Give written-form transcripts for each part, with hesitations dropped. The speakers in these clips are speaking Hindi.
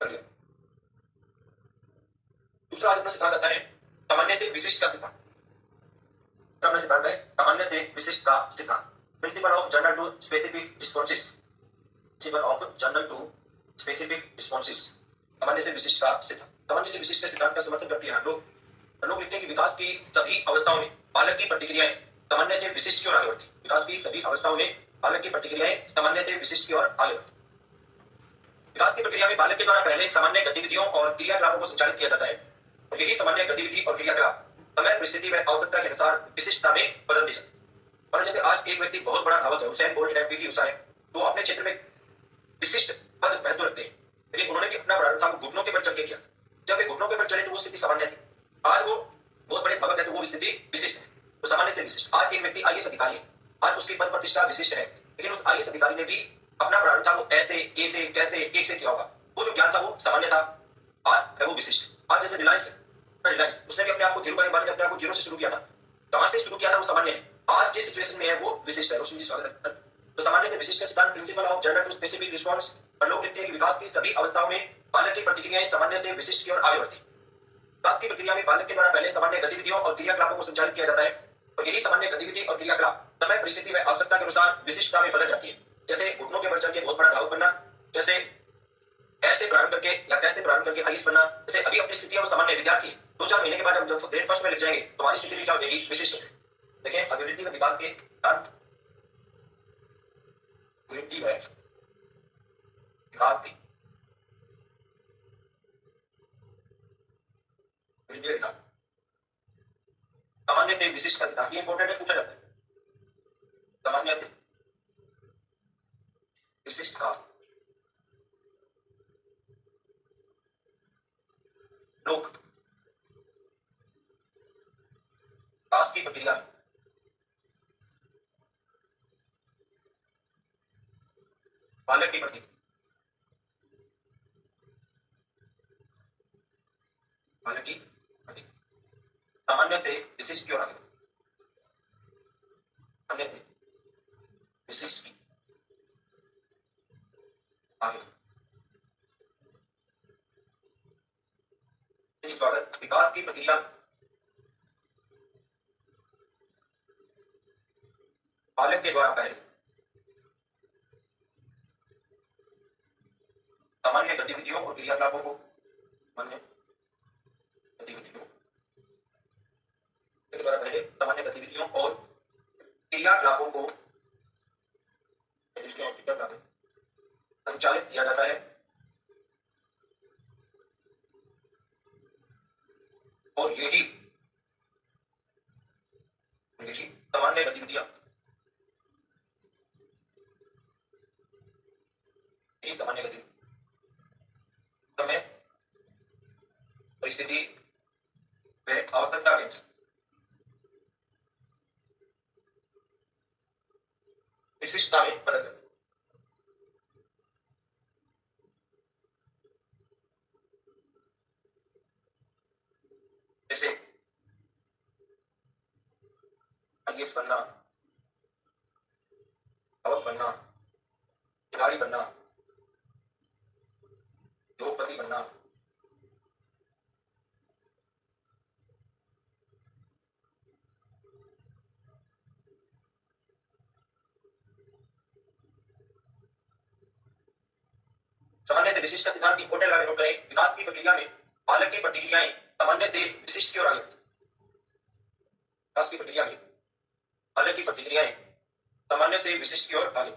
कर लिया। दूसरा आज अपना सिद्धांत आता है सामान्य से विशिष्ट का सिद्धांत। अपना सिद्धांत है सामान्य से विशिष्ट का सिद्धांत। Principle of general to specific responses. Principle of general to specific responses, सामान्य से विशिष्ट का सिद्धांत। सामान्य से विशिष्ट के सिद्धांत का समर्थन करती है लोग लिखते हैं कि विकास की सभी अवस्थाओं में बालक की प्रतिक्रियाएं सामान्य से विशिष्ट की ओर आगे बढ़ती। विकास की सभी अवस्थाओं में बालक की प्रतिक्रियाएं सामान्य से विशिष्ट की ओर आगे बढ़ती। विकास की प्रक्रिया में बालक के द्वारा पहले सामान्य गतिविधियों और क्रियाकलापों को संचालित किया जाता है और यही सामान्य गतिविधि और क्रियाकलाप समय परिस्थिति व आवश्यकता के अनुसार विशिष्टता में बदल दी जाती है। और जैसे आज एक व्यक्ति बहुत बड़ा धावक है, हुसैन बोल्ट है, पीटी उषा है, तो अपने क्षेत्र में विशिष्ट पद महत्व रखते हैं, लेकिन उन्होंने भी अपना प्रारंभ घुटनों के बल चल के किया। जब वे घुटनों के बल चले तो वो स्थिति सामान्य थी। आज वो बहुत बड़े धावक है तो वो स्थिति विशिष्ट है, तो सामान्य से विशिष्ट। आज एक व्यक्ति आईएएस अधिकारी है, आज उसकी पद प्रतिष्ठा विशिष्ट है, लेकिन उस आईएएस अधिकारी ने भी अपना प्रारंभ था वो ऐसे ए से कैसे एक से किया होगा, वो जो ज्ञान था वो सामान्य था, आज है वो विशिष्ट। आज जैसे रिलायंस उसने भी अपने आप को धीरू भाई अंबानी ने अपने आप को जीरो से शुरू किया था, कहां से शुरू किया था वो सामान्य है, आज जिस सिचुएशन में है वो विशिष्ट है। रोशनी जी स्वागत है। तो सामान्य से विशिष्ट का सिद्धांत principle of general to specific response पर लोग लिखते हैं कि विकास की सभी अवस्थाओं में बालक की प्रतिक्रियाएं सामान्य से विशिष्ट की ओर आगे बढ़ती। विकास की प्रक्रिया में बालक के द्वारा पहले सामान्य गतिविधियों और क्रियाकलापों को संचालित किया जाता है और यही सामान्य गतिविधि और क्रियाकलाप समय परिस्थिति व आवश्यकता के अनुसार विशिष्टता में बदल जाती है। जैसे घुटनों के बल चल के बहुत बड़ा धावक बनना, जैसे ऐसे प्रारंभ करके या कैसे प्रारंभ करके आईएएस बनना, जैसे अभी अपनी स्थिति में सामान्य विद्यार्थी 2-4 महीने के बाद हम जब ग्रेड फर्स्ट में लग जाएंगे तो हमारी स्थिति भी क्या हो जाएगी, विशिष्ट। देखिए अभिवृद्धि व विकास के सिद्धांत, वृद्धि व विकास की वृद्धि व विकास सामान्य से विशिष्ट का सिद्धांत, ये इंपॉर्टेंट है, पूछा जाता है। सामान्य से विशिष्ट का लोग विकास की प्रक्रिया में बालक की प्रति सामान्य से विशिष्ट की ओर आगे, सामान्य से विशिष्ट की आगे। स्वागत। विकास की प्रक्रिया बालक के द्वारा पहले सामान्य गतिविधियों और क्रियाकलापों को सामान्य गतिविधियों के द्वारा पहले सामान्य गतिविधियों और क्रियाकलापों को संचालित किया जाता है और यही सामान्य गतिविधियां सामान्य गतिविधि समय परिस्थिति व आवश्यकता के विशिष्टता में बदल जाती। जैसे आईएएस बनना, धावक बनना, खिलाड़ी बनना, उद्योगपति बनना, सामान्य से विशिष्ट का सिद्धांत की इंपॉर्टेंट लागू करें। विकास की प्रक्रिया में बालक की प्रतिक्रियाएं सामान्य से विशिष्ट की ओर आगे बढ़ती। विकास की प्रक्रिया में बालक की प्रतिक्रियाएं सामान्य से विशिष्ट की ओर आगे।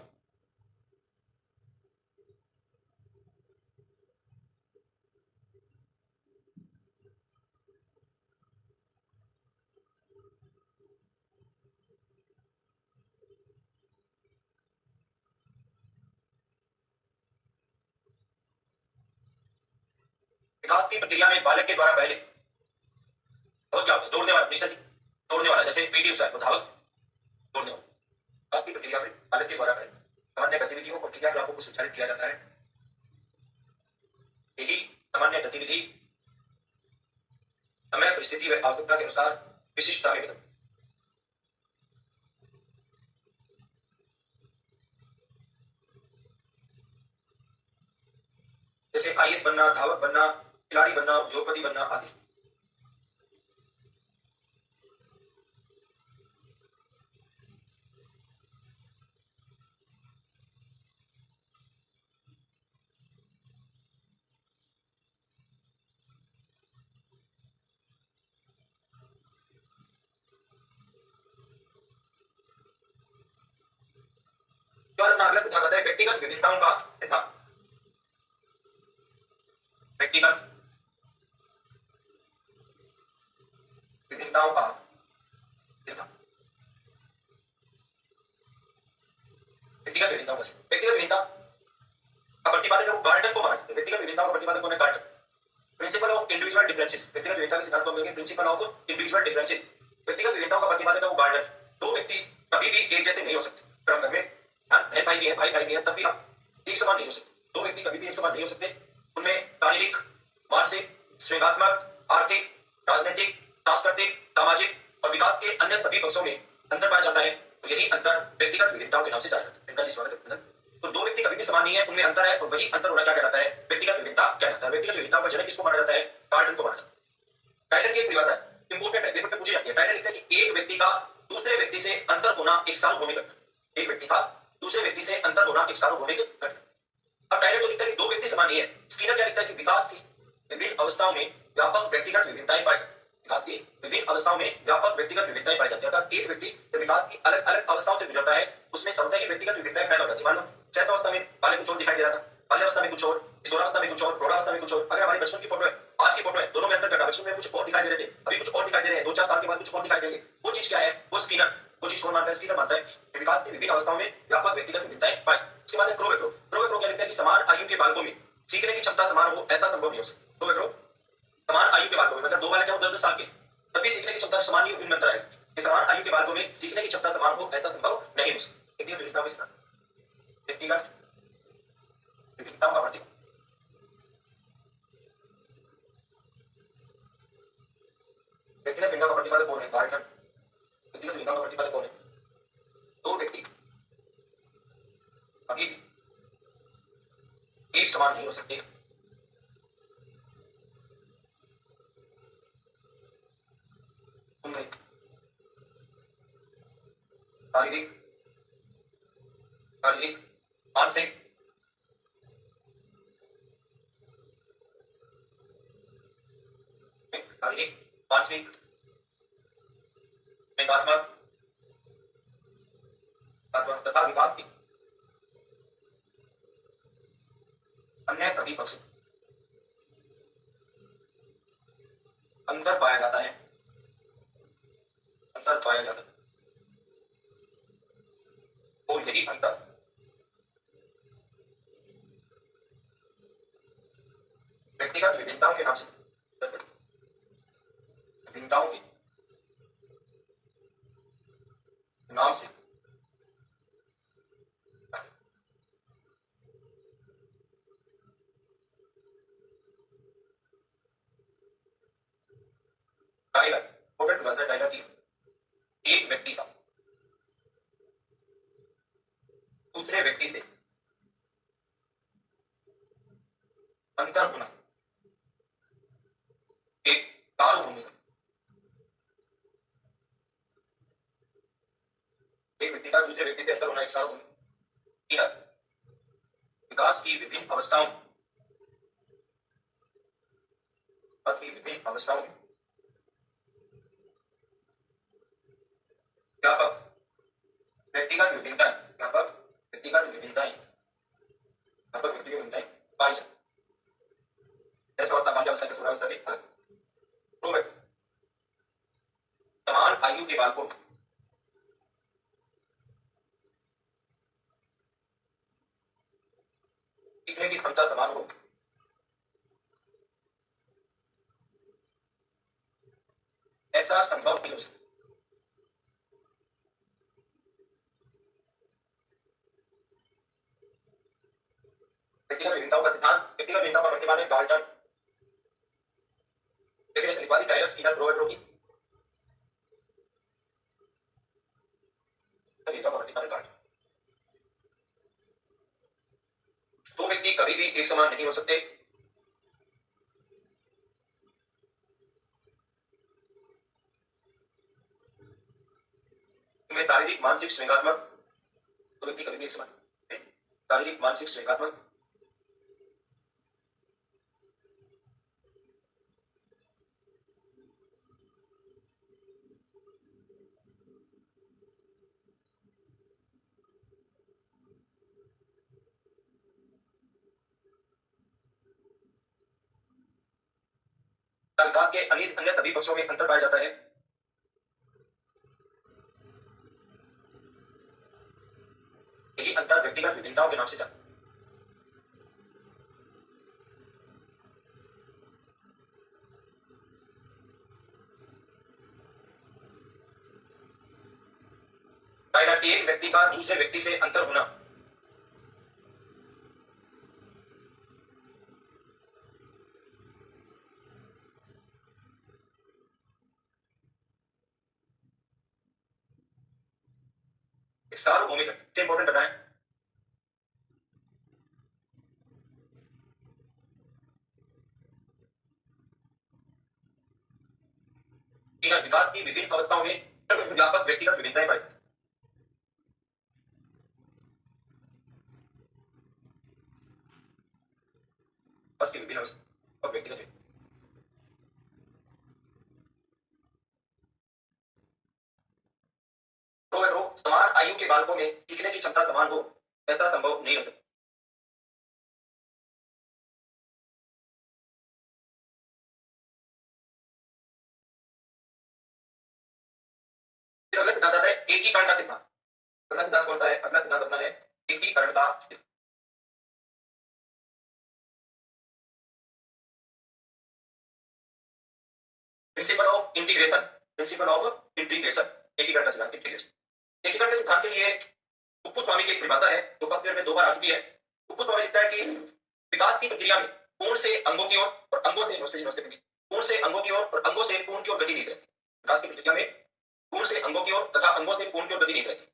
विकास की प्रक्रिया में बालक के द्वारा पहले और क्या होता है, दौड़ने वाला, दौड़ने वाला, जैसे पीटी उषा है, धावक दौड़ने वाला। विकास की प्रक्रिया में बालक के द्वारा पहले सामान्य गतिविधियों और क्रियाकलापों को संचालित किया जाता है, यही सामान्य गतिविधि समय परिस्थिति व आवश्यकता के अनुसार विशिष्टता में बदलती। जैसे आईएएस बनना बनना, धावक बनना, खिलाड़ी बनना, उद्योगपति बनना आदि। अपना अगला सिद्धांत आता है व्यक्तिगत विभिन्नताओं का सिद्धांत। व्यक्तिगत विभिन्नताओं का सिद्धांत। व्यक्तिगत विभिन्नताओं का व्यक्तिगत विभिन्नता का प्रतिपादक है गार्डन को माना जाता है। व्यक्तिगत विभिन्नताओं का प्रतिपादक कौन है? Garden. Principle of individual differences, व्यक्तिगत विभिन्नता के सिद्धांत को मिलेंगे प्रिंसिपल ऑफ इंडिविजुअल डिफरेंसेस। व्यक्तिगत विभिन्नताओं का प्रतिपादक है वो गार्डन। दो व्यक्ति कभी भी एक जैसे नहीं हो सकते। अगर घर में बहन भाई भी है, भाई भाई भी है, तब भी हम एक समान नहीं हो सकते। दो व्यक्ति कभी भी एक समान नहीं हो सकते। उनमें शारीरिक, मानसिक, श्रेणात्मक, आर्थिक, राजनीतिक, सांस्कृतिक, सामाजिक और विकास के अन्य सभी पक्षों में अंतर पाया जाता है। तो यही अंतर व्यक्तिगत विभिन्नताओं के नाम से जाना जाता है। इनका जी स्वागत है। तो दो व्यक्ति कभी भी समान नहीं है, उनमें अंतर है और वही अंतर होना क्या कहलाता है? व्यक्तिगत विभिन्नता कहलाता है। व्यक्तिगत विभिन्नता का जनक किसको माना जाता है? डाल्टन को माना जाता है। डाल्टन की एक परिभाषा इंपोर्टेंट है, पेपर पे पूछी जाती है। डाल्टन लिखता है कि एक व्यक्ति का दूसरे व्यक्ति से अंतर होना एक सार्वभौमिक घटना। एक व्यक्ति का दूसरे व्यक्ति से अंतर होना एक सार्वभौमिक घटना। अब डाल्टन तो लिखता है कि दो व्यक्ति समान नहीं है। स्किनर क्या लिखता है कि विकास की विभिन्न अवस्थाओं में व्यापक व्यक्तिगत विभिन्नताएं पाई जाती है। विकास की विभिन्न अवस्थाओं में व्यापक व्यक्तिगत विभिन्नताएं पाई जाती है। अर्थात एक व्यक्ति जब विकास की अलग अलग अवस्थाओं से गुजरता है उसमें समुदाय की व्यक्तिगत विभिन्नताएं पैदा हो जाती है। मान लो चैतावस्था में पहले कुछ और दिखाई दे रहा था, बाल्यावस्था में कुछ और, किशोरावस्था में कुछ और, प्रौढ़ावस्था में कुछ और। अगर हमारी बचपन की फोटो है, आज की फोटो है, दोनों में अंतर करना। बचपन में कुछ और दिखाई दे रहे थे, अभी कुछ और दिखाई दे रहे हैं, 2-4 साल के बाद कुछ और दिखाई देंगे। वो चीज क्या है? वो स्किनर, वो चीज कौन मानता है? स्किनर मानता है कि विकास की विभिन्न अवस्थाओं में व्यापक व्यक्तिगत विभिन्नताएं पाई। उसके बाद क्रोवेक्रो। क्रोवेक्रो क्या लिखता है कि समान आयु के बालकों में सीखने की क्षमता समान हो ऐसा संभव नहीं हो सकता। क्रोवेक्रो समान आयु के बालकों में, मतलब दो बालक हो 10-10 साल के, तब भी सीखने की क्षमता समान ही उनमें अंतर है कि समान आयु के बालकों में सीखने की क्षमता समान हो ऐसा संभव नहीं हो सकता। व्यक्तिगत विभिन्नताओं के सिद्धांत। व्यक्तिगत विभिन्नताओं का प्रतिपादक। व्यक्तिगत भिन्नता का प्रतिपादक कौन है? डाल्टन। व्यक्तिगत भिन्नता का प्रतिपादक कौन है? दो व्यक्ति कभी भी एक समान नहीं हो सकते। उनमें शारीरिक, मानसिक, संज्ञानात्मक तथा विकास की अन्य सभी पक्षों अंतर पाया जाता है। अंतर पाया जाता है और यही अंतर व्यक्तिगत विभिन्नताओं के नाम से, विभिन्नताओं के नाम से टाइलर, रॉबर्ट वर्जर टाइलर की एक व्यक्ति का दूसरे व्यक्ति से अंतर होना एक सार्वभौमिक, एक व्यक्ति का दूसरे व्यक्ति से अंतर होना एक सार्वभौमिक विकास की विभिन्न अवस्थाओं में व्यापक व्यक्तिगत विभिन्नताएं पाई जाती है। बाल्यावस्था की पूर्वावस्था में अलग। तो समान आयु के बालकों सीखने की क्षमता समान हो ऐसा संभव नहीं हो सकता। व्यक्तिगत विभिन्नताओं का सिद्धांत। व्यक्तिगत विभिन्नताओं का प्रतिपादक है डाल्टन। डेफिनेशन लिखवा दी टाइलर, स्किनर, क्रोवेक्रो की। विभिन्नताओं का प्रतिपादक डाल्टन। दो व्यक्ति कभी भी एक समान नहीं हो सकते। में शारीरिक मानसिक श्रृंगात्मक तो व्यक्ति कभी भी एक समान नहीं। शारीरिक मानसिक श्रृंगात्मक विकास के अन्य अन्य सभी पक्षों में अंतर पाया जाता है। यही अंतर व्यक्तिगत विभिन्नताओं के नाम से जाना एक व्यक्ति का दूसरे व्यक्ति से अंतर होना एक सार्वभौमिक से इंपॉर्टेंट बताएं। विकास की विभिन्न अवस्थाओं में व्यापक व्यक्तिगत विभिन्नताएं पाई बस की विभिन्न अवस्था और व्यक्तिगत तो समान आयु के बालकों में सीखने की क्षमता समान हो ऐसा संभव नहीं हो सकता। अगला सिद्धांत आता है एकीकरण का सिद्धांत। अगला सिद्धांत कौन सा है? अगला सिद्धांत अपना है एकीकरण का सिद्धांत। Principle of integration, principle of integration, एकीकरण का सिद्धांत, इंटीग्रेशन। एकीकरण के सिद्धांत के लिए उप्पू स्वामी की एक परिभाषा है जो फर्स्ट ईयर में 2 बार आ चुकी है। उप्पू स्वामी लिखता है कि विकास की प्रक्रिया में पूर्ण से अंगों की ओर और अंगों से पूर्ण से अंगों की ओर और अंगों से पूर्ण की ओर गति नहीं रहती। विकास की प्रक्रिया में पूर्ण से अंगों की ओर तथा अंगों से पूर्ण की ओर गति नहीं रहती।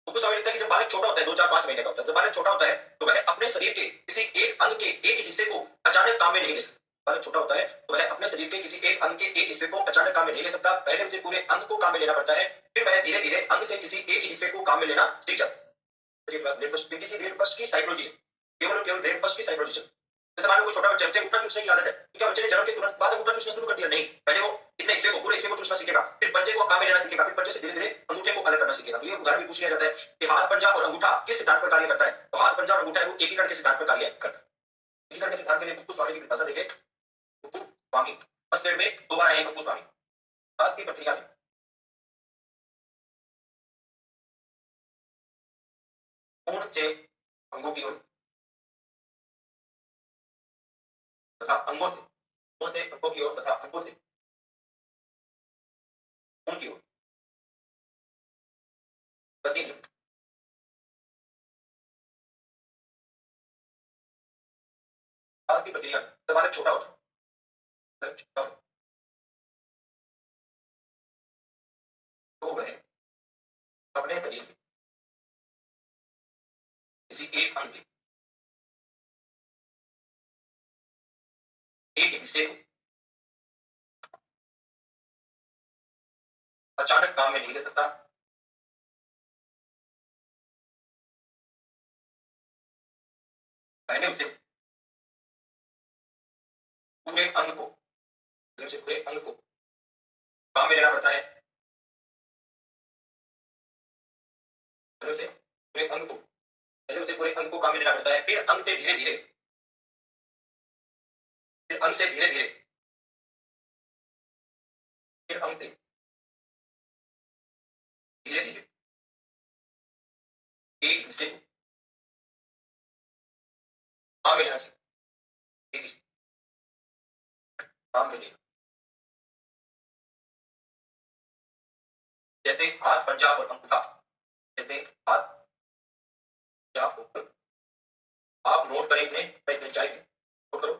उप्पू स्वामी लिखता है कि जब बालक छोटा होता है, 2, 4, 5 महीने का होता है, जब बालक छोटा होता है तो वह अपने शरीर के किसी एक अंग के एक हिस्से को अचानक काम में नहीं ले सकता। बालक छोटा होता है तो वह अपने शरीर के किसी एक अंग के एक हिस्से को अचानक काम में नहीं ले सकता। पहले उसे पूरे अंग को काम में लेना पड़ता है, फिर वह धीरे धीरे अंग से किसी एक हिस्से को काम में लेना सीख जाता है। ग्रेड फर्स्ट की साइकोलॉजी है, केवल ग्रेड फर्स्ट की साइकोलॉजी। जैसे मान लो कोई छोटा बच्चा उठना चूसने की आदत है, तो क्या बच्चे ने जन्म के तुरंत बाद उठना चूसना शुरू कर दिया? नहीं, पहले वो इतने हिस्से को पूरे हिस्से को चूसना सीखेगा, फिर पंजे को काम में लेना सीखेगा, फिर पंजे से धीरे धीरे अंगूठे को अलग करना सीखेगा। तो ये उदाहरण भी पूछ लिया जाता है कि हाथ, पंजा और अंगूठा किस सिद्धांत पर कार्य करता है? तो हाथ, पंजा और अंगूठा वो एकीकरण के सिद्धांत पर कार्य करता है। एकीकरण के सिद्धांत के लिए उप्पू स्वामी की परिभाषा देखें। उप्पू स्वामी फर्स्ट ग्रेड में 2 बार आए हैं। उप्पू स्वामी विकास की प्रक्रिया में पूर्ण से अंगों की ओर तथा अंगों से पूर्ण से अंगों की ओर तथा अंगों से पूर्ण की ओर गति नहीं। विकास की प्रक्रिया में जब बालक छोटा होता है तो वह अपने शरीर के किसी एक अंग के एक हिस्से को अचानक काम में नहीं ले सकता। पहले उसे पूरे अंग को काम में लेना पड़ता है। पहले उसे पूरे अंग को काम में लेना पड़ता है, फिर अंग से धीरे धीरे फिर अंग से धीरे धीरे फिर अंग से धीरे धीरे एक हिस्से को काम में लेना चाहिए। एक हिस्से काम में लेना, जैसे हाथ, पंजा और अंगूठा। जैसे हाथ, पंजा और आप नोट करें इतने चाहिए, नोट करो।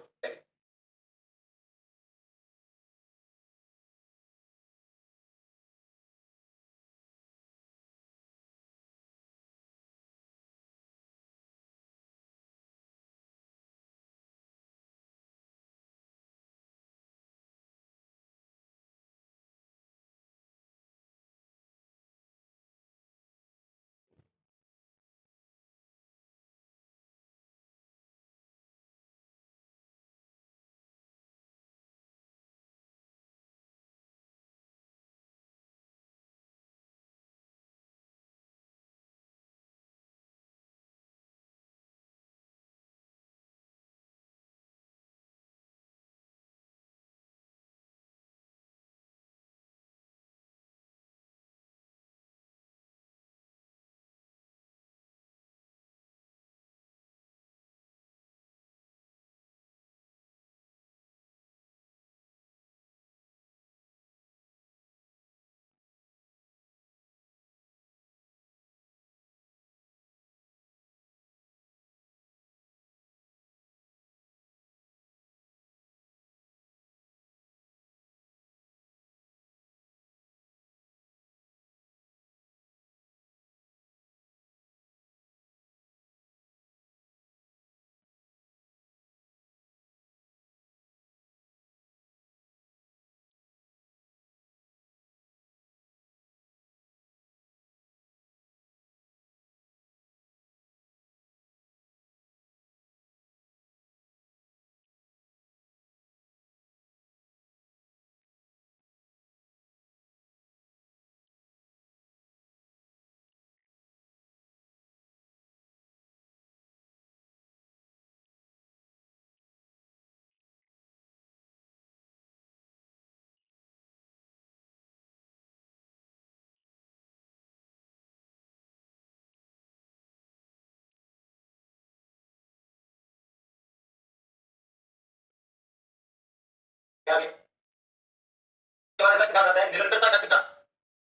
आगे इसके बाद अगला सिद्धांत आता है निरंतरता का सिद्धांत,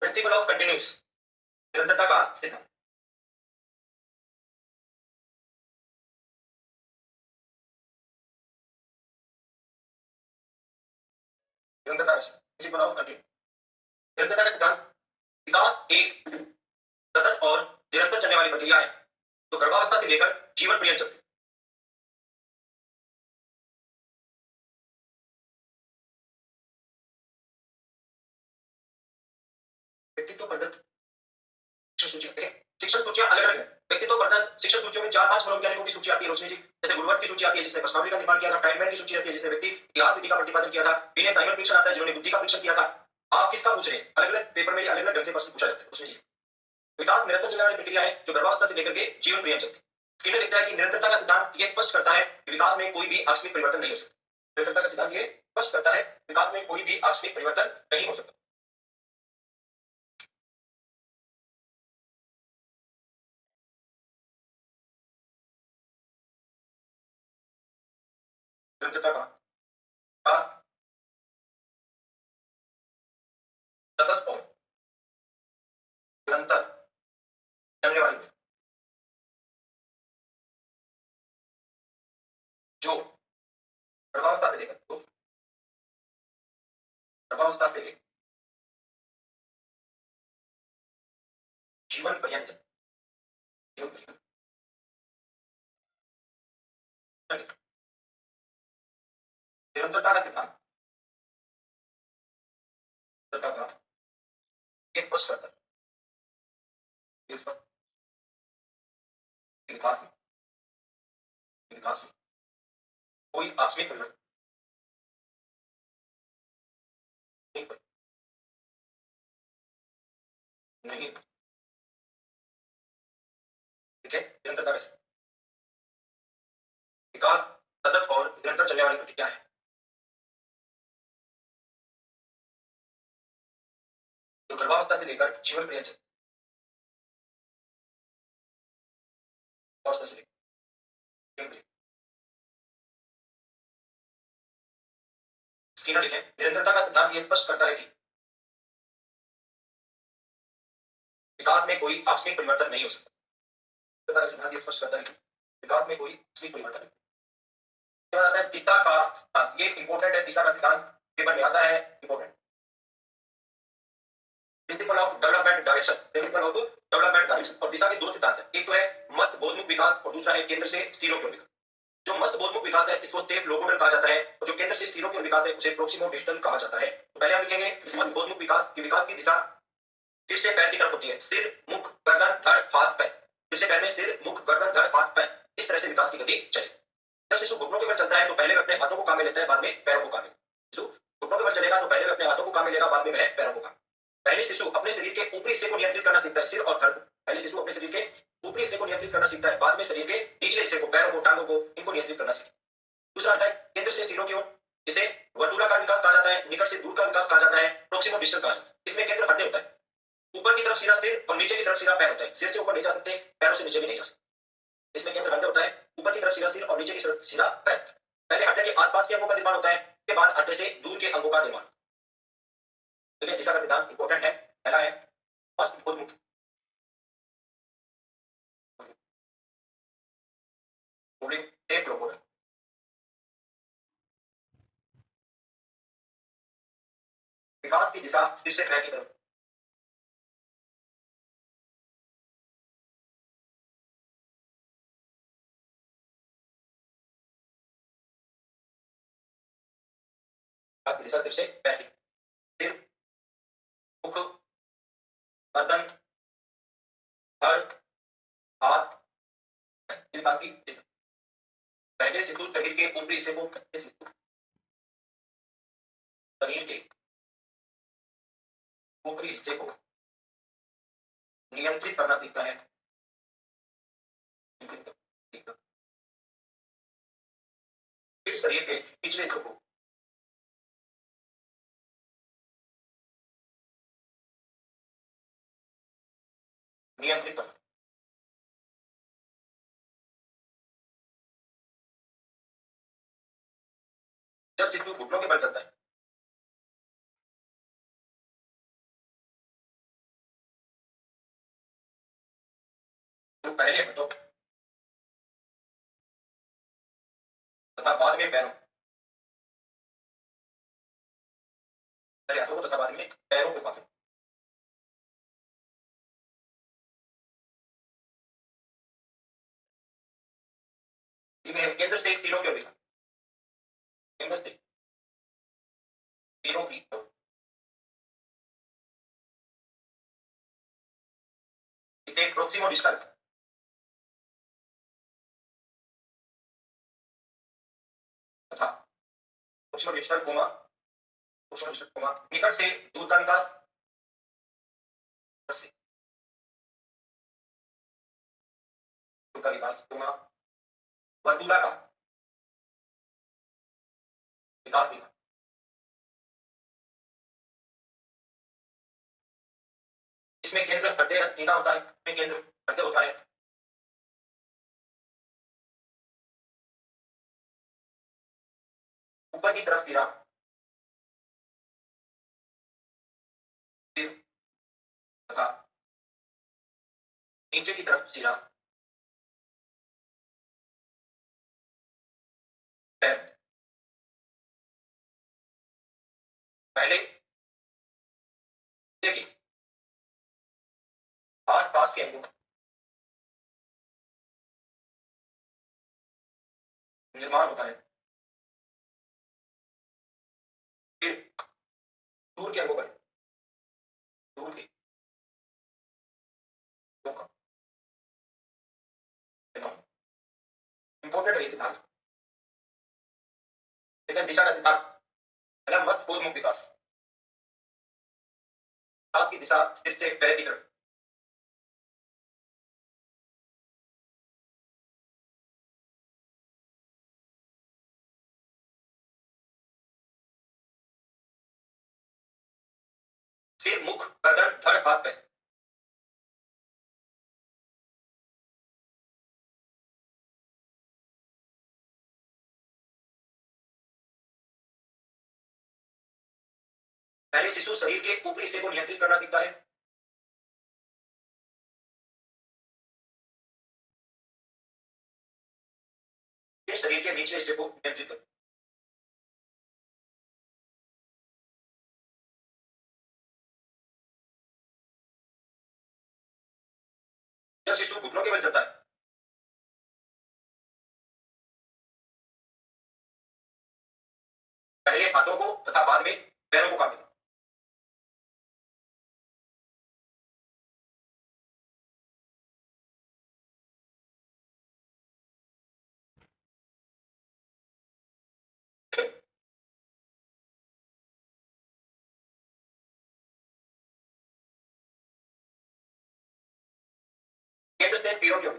प्रिंसिपल ऑफ कंटिन्यूस, निरंतरता का सिद्धांत। निरंतरता का प्रिंसिपल ऑफ कंटिन्यूस, निरंतरता का सिद्धांत, विकास एक सतत और निरंतर चलने वाली प्रक्रिया है जो गर्भावस्था से लेकर जीवन पर्यंत चलती है। व्यक्तित्व पद्धति शिक्षण सूचियां देखें, शिक्षण सूचियां अलग अलग है। व्यक्तित्व पद्धति शिक्षण सूचियों में 4-5 मनोवैज्ञानिकों की सूची आती है रोशनी जी, जैसे गुणवत्ता की सूची आती है जिसने प्रश्नावली का निर्माण किया था, टाइमलाइन की सूची आती है जिसने व्यक्ति इतिहास विधि का प्रतिपादन किया था, विनय साइमन परीक्षण आता है जिन्होंने बुद्धि का परीक्षण किया था। आप किसका पूछ रहे हैं? अलग अलग पेपर में अलग अलग ढंग से प्रश्न पूछा जाता है रोशनी जी। विकास निरंतर चलने वाली प्रक्रिया है जो गर्भावस्था से लेकर के जीवन पर्यंत चलती है। स्किनर लिखता है कि निरंतरता का सिद्धांत यह स्पष्ट करता है कि विकास में कोई भी आकस्मिक परिवर्तन नहीं हो सकता। निरंतरता का सिद्धांत ये स्पष्ट करता है विकास में कोई भी आकस्मिक परिवर्तन नहीं हो सकता। निरंतरता का सतत और निरंतर चलने वाली जो गर्भावस्था से लेकर गर्भावस्था से लेकर जीवन पर्यंत जीवन पर्यंत निरंतरता का सिद्धांत निरंतरता का ये स्पष्ट करता है इस पर विकास में विकास में कोई आकस्मिक परिवर्तन नहीं, ठीक है। निरंतरता का विकास सतत और निरंतर चलने वाली प्रक्रिया है जो गर्भावस्था से लेकर जीवन पर्यंत चलती है। अवस्था से लेकर जीवन पर्यंत। स्किनर लिखें, निरंतरता का सिद्धांत यह स्पष्ट करता है कि विकास में कोई आकस्मिक परिवर्तन नहीं हो सकता। निरंतरता का सिद्धांत यह स्पष्ट करता है कि विकास में कोई आकस्मिक परिवर्तन नहीं। इसके बाद आता है तीसरा का सिद्धांत, ये इंपॉर्टेंट है। तीसरा का सिद्धांत पेपर में आता है, important, principle of development direction, principle of development direction. और दिशा के दो सिद्धांत है, एक तो है मस्त बोधमुख विकास और दूसरा है केंद्र से सिरों की ओर विकास। जो मस्त बोधमुख विकास है इसको स्टेप लोकोमोटर कहा जाता है और जो केंद्र से सिरों की ओर विकास है उसे प्रोक्सिमो डिस्टल कहा जाता है। तो पहले हम लिखेंगे मस्त बोधमुख विकास की दिशा सिर से पैर की तरफ होती है, सिर मुख गर्दन धड़ हाथ पैर। सिर से पैर में सिर मुख गर्दन धड़ हाथ पैर, इस तरह से विकास की गति चले। जब शिशु घुटनों के बल चलता है तो पहले वह अपने हाथों को काम में लेता है, बाद में पैरों को काम में। शिशु घुटनों के बल चलेगा तो पहले वह अपने हाथों को काम में लेगा, बाद में वह पैरों को काम। पहले शिशु अपने शरीर के ऊपरी हिस्से को नियंत्रित करना सीखता है, सिर और धड़ को। पहले शिशु अपने शरीर के ऊपरी हिस्से को नियंत्रित करना सीखता है, बाद में शरीर के निचले हिस्से को, पैरों को, टांगों को, इनको नियंत्रित करना सीखता है। दूसरा आता है केंद्र से सिरों की ओर, इसे वर्तुलाकार विकास कहा जाता है, निकट से दूर का विकास कहा जाता है, प्रोक्सिमो डिस्टल कहा जाता है। इसमें केंद्र हृदय होता है, ऊपर की तरफ सीधा सिर और नीचे की तरफ सीधा पैर होता है। सिर से ऊपर नहीं जा सकते, पैरों से नीचे भी नहीं जा सकते। इसमें केंद्र हृदय होता है, ऊपर की तरफ सीधा सिर और नीचे की तरफ सीधा पैर। पहले हृदय के आसपास के अंगों का निर्माण होता है, उसके बाद हृदय से दूर के अंगों का निर्माण। तो ये दिशा का सिद्धांत इंपॉर्टेंट है। पहला है मस्त बोधमुख टेप लोकोमोटर। विकास की दिशा सिर से पैर की तरफ। विकास की दिशा सिर से पैर की, सिर मुख गर्दन धड़ हाथ, विकास की दिशा। पहले शिशु शरीर के ऊपरी हिस्से को, शरीर के ऊपरी हिस्से को नियंत्रित करना सीखता है, फिर शरीर के पिछले हिस्सों को नियंत्रित करना। जब शिशु घुटनों के बल चलता है तथा बाद में पैरों, पहले हाथों को तथा बाद में पैरों को काटो। केंद्र से तीरों की ओर दिखा, केंद्र से तीरों की ओर। इसे प्रोक्सिमो डिस्टल तथा प्रोक्सिमो डिस्टल कोमा, प्रोक्सिमो डिस्टल कोमा निकट से दूर का विकास, से दूर का विकास कोमा वर्तुला का विकास दिखा। इसमें केंद्र हृदय सीधा होता है, इसमें केंद्र हृदय होता है। ऊपर की तरफ सिरा, सिर तथा नीचे की तरफ सिरा, पैर। पहले देखिए आस पास के अंगों का निर्माण होता है, फिर दूर के अंगों का, दूर के अंगों का निर्माण। इंपॉर्टेंट है ये सिद्धांत, लेकिन दिशा का सिद्धांत पहला मत पूर्व विकास, हाथ की दिशा सिर से पैर की तरफ। सिर, मुख, गर्दन, धड़, हाथ, पैर। पहले शिशु शरीर के ऊपरी हिस्से को नियंत्रित करना सीखता है, फिर शरीर के निचले हिस्से को नियंत्रित करता है। जब शिशु घुटनों के बल चलता है, पहले हाथों को तथा बाद में पैरों को काटेगा। केंद्र से तीरों की ओर